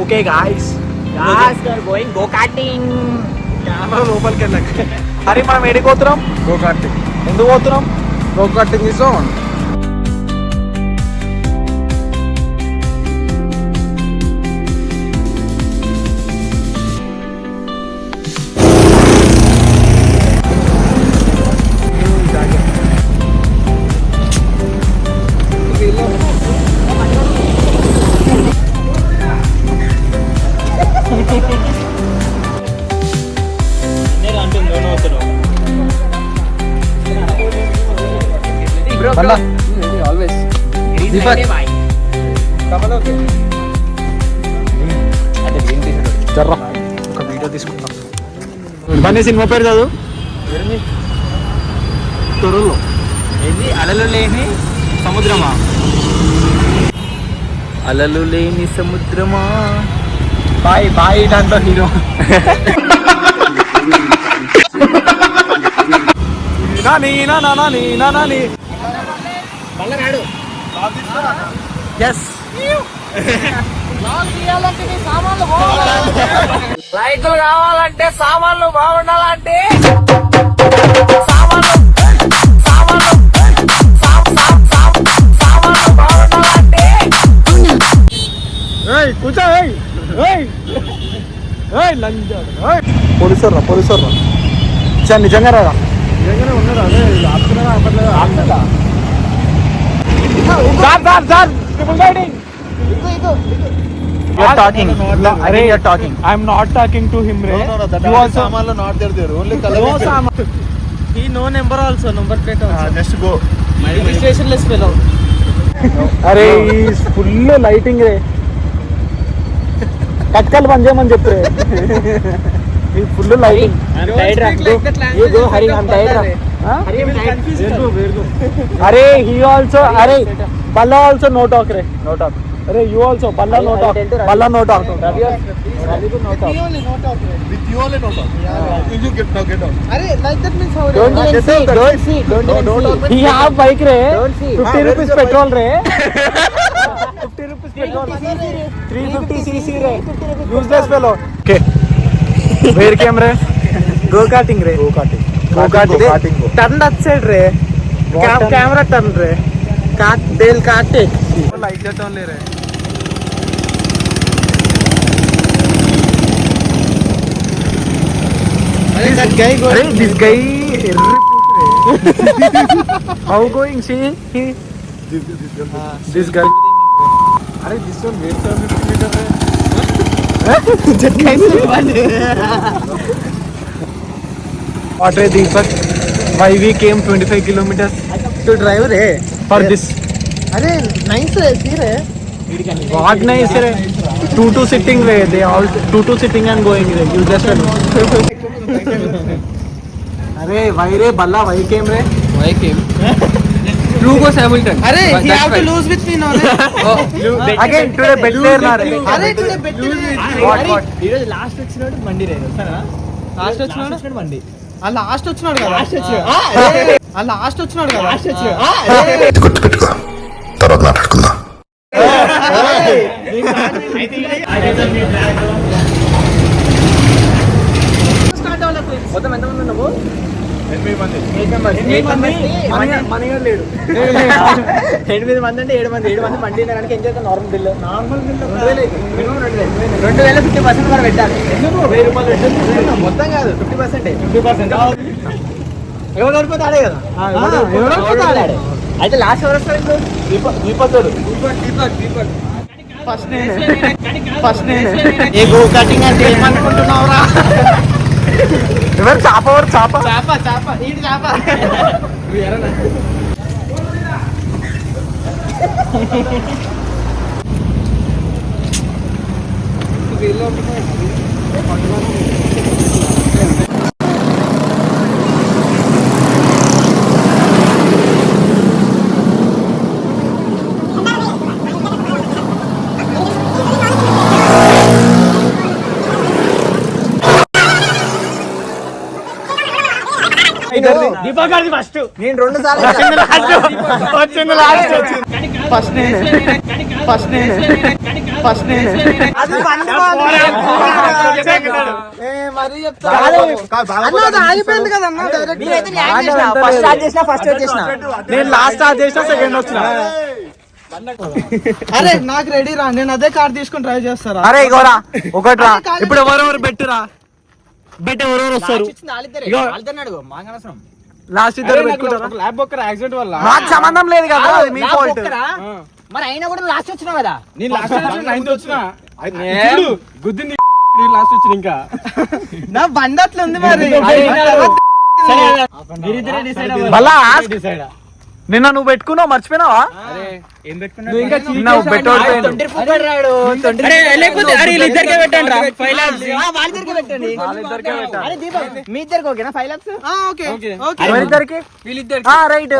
Okay guys, going go karting. Camera లోపలికి వెళ్ళక. హరి మనం ఎడికి పోతున్నాం? Go karting. ఎందుకు పోతున్నాం? Go karting is on. ఒక వీడియో తీసుకుంటాం. బన్నీ సినిమా పేరు చదువు. తొరులో ఏంది? అలలు లేని సముద్రమా? అలలు లేని సముద్రమా. బాయ్ బాయ్ దాంట్లో హీరో. లైకులు కావాలంటే సామాన్లు బాగుండాలంటే సామాన్లు బాగుండాలంటే కూర్చో. పోలీసు నిజంగా రాదా? నిజంగానే ఉన్నారా? You're talking. You're talking. I'm not talking to him. No. You also not there. Only color. No Saman. He no number also. Number plate also. Just go. Registration less fellow. अरे इस full lighting रे. कटकल बन जाए मन जब रे. ये full lighting. I'm tired. You go Hari. I'm tired. Hari I'm tired. अरे he also. अरे Balla also no talk रे. No talk. अरे you also Balla no talk. Balla no talk. Ravi no talk. With you only no talk. You get out. अरे like that means how? Don't see. He have bike रे. 50 rupees petrol रे. 50 rupees petrol. 350 cc रे. Useless fellow. Okay. Where came रे? Go karting रे. Go karting. Turn that side रे. Camera turn रे. They'll cut it. Light that only रे. This guy how going? See this guy. अरे this one wait 750 meter है. What है Deepak? Why we came 25 kilometers to drive है for this? अरे nice है सीर है. बहुत nice है. 2 sitting रे. They all 2 sitting and going रे. You just know. अरे why रे Balla why came रे? Why came? Two go simultan. अरे he have to lose with me now रे. Again today bet there ना रे. अरे today bet there. What? ఈరోజు లాస్ట్ వచ్చినాడు బండి రే. సరేనా? లాస్ట్ వచ్చినాడు బండి. ఆ లాస్ట్ వచ్చినాడు కదా. లాస్ట్ వచ్చినాడు కదా. గుర్తుపెట్టుకో, తర్వాత మాట్లాడుకుందాం. మొత్తం ఎంతమంది ఉన్నావు? 8 మంది. 8 మంది అంటే 7 మంది బండి తినడానికి ఏం చేద్దాం? నార్మల్ బిల్ 2000 50% వరకు పెట్టాలి. 1000 రూపాయలు పెట్టాలి మొత్తం కాదు, 50%. ఎవరు ఓడిపోతే ఆడే కదా. అయితే లాస్ట్ ఎవరు వస్తారు ఇప్పుడు? దీపక్ ఫస్ట్ ఏ గో కటింగ్ అంటే ఏమనుకుంటున్నావురా? ఎవరు చాప ఈడు చాప. దీపక్ గారిది ఫస్ట్. నేను 2 సార్లు వచ్చింది లాస్ట్. ఫస్ట్ నేనే. అది బండి మరీ చెప్తా ఆగిపోయింది కదా అన్న. ఫస్ట్ స్టార్ట్ చేసిన ఫస్ట్ వచ్చేసిన. నేను లాస్ట్ స్టార్ట్ చేసిన సెకండ్ వచ్చిన. అరే నాకు రెడీ రా, నేను అదే కార్ తీసుకొని డ్రైవ్ చేస్తారా. అరే ఇగోరా ఒకటి రా. ఇప్పుడు ఎవరెవరు బెట్టురా, బెట్ ఎవరెవరు వస్తారు. లాస్ట్ ఇద్దరు పెట్టుకుంటారా. ల్యాబ్ ఒక్కరు యాక్సిడెంట్ వల్ల నాకు సంబంధం లేదు కదా, అది మీ ఫాల్ట్. మరి అయినా కూడా లాస్ట్ వచ్చినావు కదా. నేను లాస్ట్ 9th వచ్చిన గుద్దింది లాస్ట్ వచ్చిన. ఇంకా నా బండి అట్లా ఉంది మరి. మళ్ళా నిన్న నువ్వు పెట్టుకున్నావు మర్చిపోయినావా? నువ్వు ఇంకా నువ్వు పెట్టండి. మీ ఇద్దరికి ఓకేనా 5 lakhs? రైట్.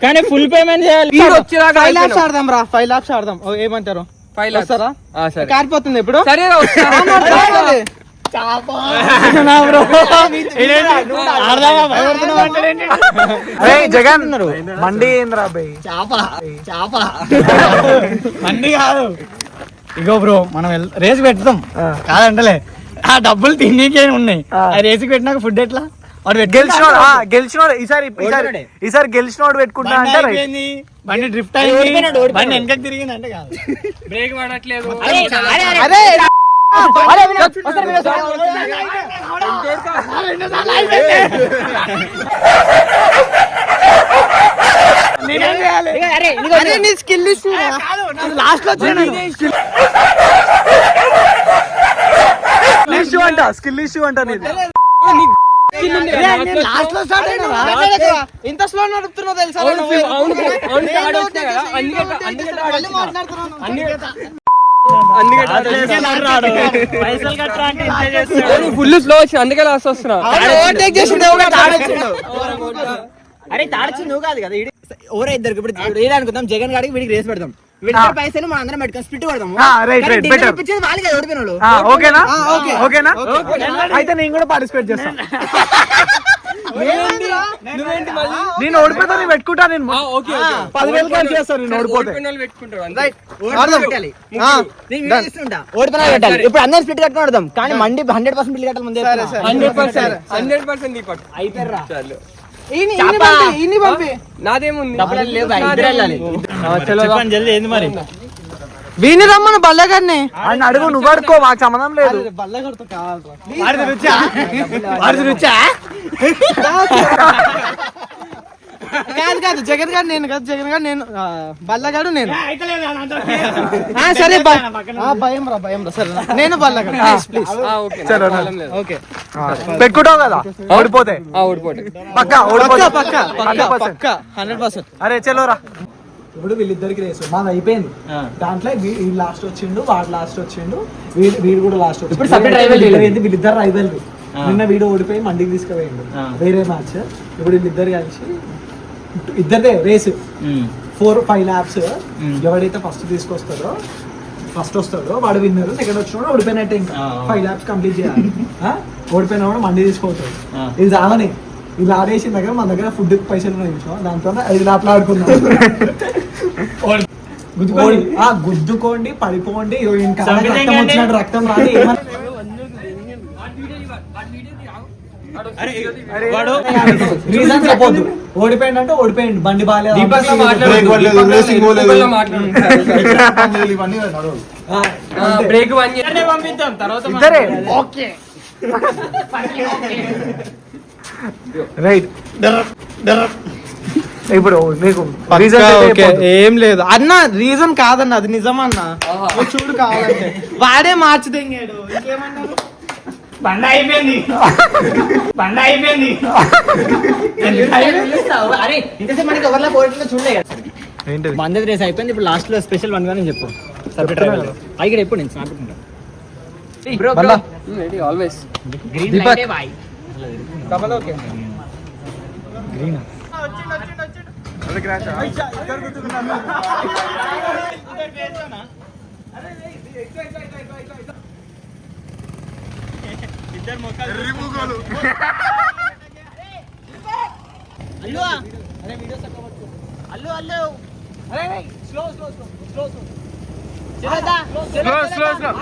కానీ ఫుల్ పేమెంట్ చేయాలి. 5 lakhs ఆడదాం రా, 5 lakhs ఆడదాం. ఏమంటారు? 5 lakhs కారిపోతుంది ఇప్పుడు. సరే జగన్ మండి ఏంద్రా బై మండి కాదు. ఇగో బ్రో మనం రేస్ పెడతాం కాదంటలే, ఆ డబ్బులు తిన్నీకే ఉన్నాయి. ఆ రేసుకి పెట్టినాక ఫుడ్ ఎట్లా? గెలిచినోడు ఈసారి గెలిచినోడు పెట్టుకుంటా అంటే బండి డ్రిఫ్ట్ అయింది, బండి వెనకకి తిరిగింది అంటే కాదు, బ్రేక్ పడట్లేదు. స్కిల్ లాస్ట్ లో స్కిల్ ఇష్యూ అంట నీది. లాస్ట్ లో స్టార్ట్ అయినా ఇంత స్లో నడుపుతున్నావు తెలుసా? ఫుల్ స్లో వచ్చి అందుకే లాస్ట్ వస్తున్నా. అరే తాడొచ్చు నువ్వు కాదు కదా. ఓవర్ ఇద్దరికి ఇప్పుడు అనుకుందాం, జగన్ గారికి వీడికి రేస్ పెడదాం. వీడి పైసలు మనం అందరం పెట్టుకొని స్ప్లిట్ కొడదాం. ఓకేనా? అయితే నేను కూడా పార్టిసిపేట్ చేస్తాను. నేను ఓడిపోతా, నేను పెట్టుకుంటా. నేను 10,000 కలిసి చేస్తాను. నేను ఓడిపోతే ఓడిపోయినా పెట్టాలి. ఇప్పుడు అందరం స్ప్లిట్ కట్టుకుని కొడదాం. కానీ మండి 100% బిల్ కట్టాలి ముందే. 100% అయిపోయారా? నాదేముంది ఏంది మరి? వీని రమ్మను బల్లగారిని అని అడుగు. నువ్వు అడుకో, మాకు సంబంధం లేదు. కాదు జగన్ గారు నేను కాదు, జగన్ గారు నేను, బల్లగాడు నేను. సరే భయం రా సరే నేను బల్లగాడు. పెట్టుకుంటావు కదా ఓడిపోతే? పక్కా 100%. అరే చలోరా. ఇప్పుడు వీళ్ళిద్దరికి రేసు మాది అయిపోయింది. దాంట్లో వీడు లాస్ట్ వచ్చిండు, వాడు లాస్ట్ వచ్చిండు, వీడు కూడా లాస్ట్ వచ్చిండు. వీళ్ళిద్దరు రైవల్. నిన్న వీడు ఓడిపోయి మండికి తీసుకుపోయిండు వేరే మ్యాచ్. ఇప్పుడు వీళ్ళిద్దరు కలిసి ఇద్దరిదే రేసు 4-5 laps. ఎవడైతే ఫస్ట్ వస్తాడో వాడు విన్నర్. సెకండ్ వచ్చిన ఓడిపోయినట్టే. ఇంకా 5 laps కంప్లీట్ చేయాలి. ఓడిపోయిన వాడు మండి తీసుకుంటాడు. ఇది రావని ఇలా ఆడేసిన దగ్గర మన దగ్గర ఫుడ్ పైసలు దాంతో 5 laps ఆడుకున్నాం. గుద్దుకోండి, పడిపోండి, రక్తం రాని రీజన్ చెప్పొద్దు. ఓడిపోయిందంటే ఓడిపోయింది, బండి బాగాలేదు. ఇద్దరే రైట్. ఇప్పుడు నీకు ఏం లేదు అన్న, రీజన్ కాదన్న, అది నిజమన్నా. చూడు కావాలంటే వాడే మార్చి తెంగాడు. ఇంకేమన్నారు? బండ అయిపోయింది. అరే ఇంతసేపు మనకి ఎవరిలో పోటీ చూడలే కదా. మందరి రేస్ అయిపోయింది. ఇప్పుడు లాస్ట్ లో స్పెషల్ 1 గానే చెప్పు. సపరేట్ ఇక్కడ ఎప్పుడు నేను స్నాపుకుంటా. ఆల్వేస్ అల్లు అరే వీడియో సక్క పట్టుకో అల్లు అల్లు అరే slow slow slow slow slow చలేదా slow slow slow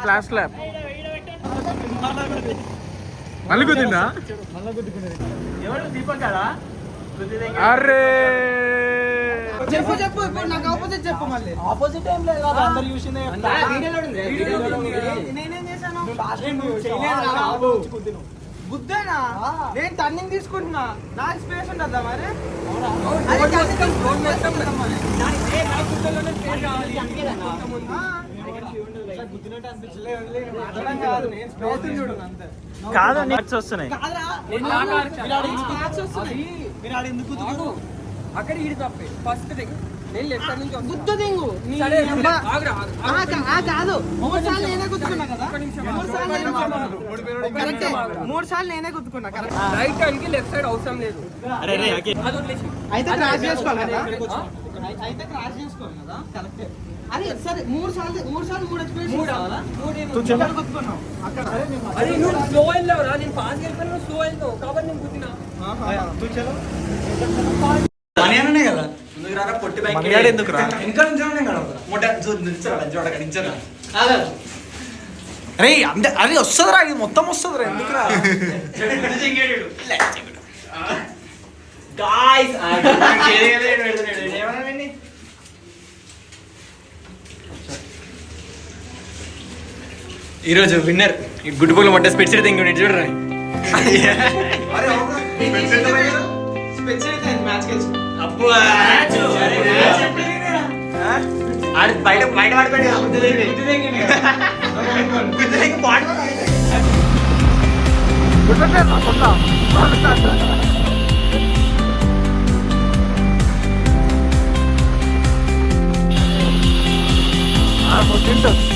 last lap మళ్ళీ కుదిందా అరే చెప్పు చెప్పు ఇప్పుడు నాకు ఆపోజిట్ చెప్పు మళ్ళీ ఆపోజిట్ ఏం లేదు కదా, అందరు చూసిందే నేనేం చేశాను కుద్దిను. బుద్ధేనా నేను టర్నింగ్ తీసుకుంటున్నా నాకు స్పేస్ ఉంటుందా మరి గుద్దినట్టు అనిపించలేదు, చూడు అంతే. కాదు నెట్స్ వస్తున్నాయి అక్కడ ఈడు తప్పే ఫస్ట్ థింగ్ నేను లెఫ్ట్ సైడ్ నుంచి గుద్ద దింగు సరే ఆగురా కాదు 3 సార్లు నేనే గుద్దుకున్నా కదా 3 సార్లు నేనే గుద్దుకున్నా కరెక్ట్ రైట్ హ్యాండ్ కి లెఫ్ట్ సైడ్ అవసరం లేదు అరే రే అది వదిలేసి అయితే క్రాష్ చేసుకోవాలి కదా అయితే క్రాష్ చేసుకోవాలి కదా కరెక్ట్ అరే సరే 3 సార్లు 3 ఎక్స్పీరియన్స్ కావాలా 3 గుద్దుకున్నావు అక్కడ అరే నువ్వు స్లో వెళ్ళావురా నేను ఫాస్ట్ వెళ్ళిపోయినా స్లో వెళ్తావు కాబట్టి నేను గుద్దినా మణియానే కదా పొట్టి బైక్ ఎందుకు రా ఇంకా నించోనే కదా అరే అంతే అది వస్తుందిరా, ఇది మొత్తం వస్తుందిరా, ఎందుకురా ఈరోజు విన్నర్ గుడ్డుపూలు మొట్ట స్పెట్స్ తింగి చూడరా బయట బయట పడిపోయి తింటారు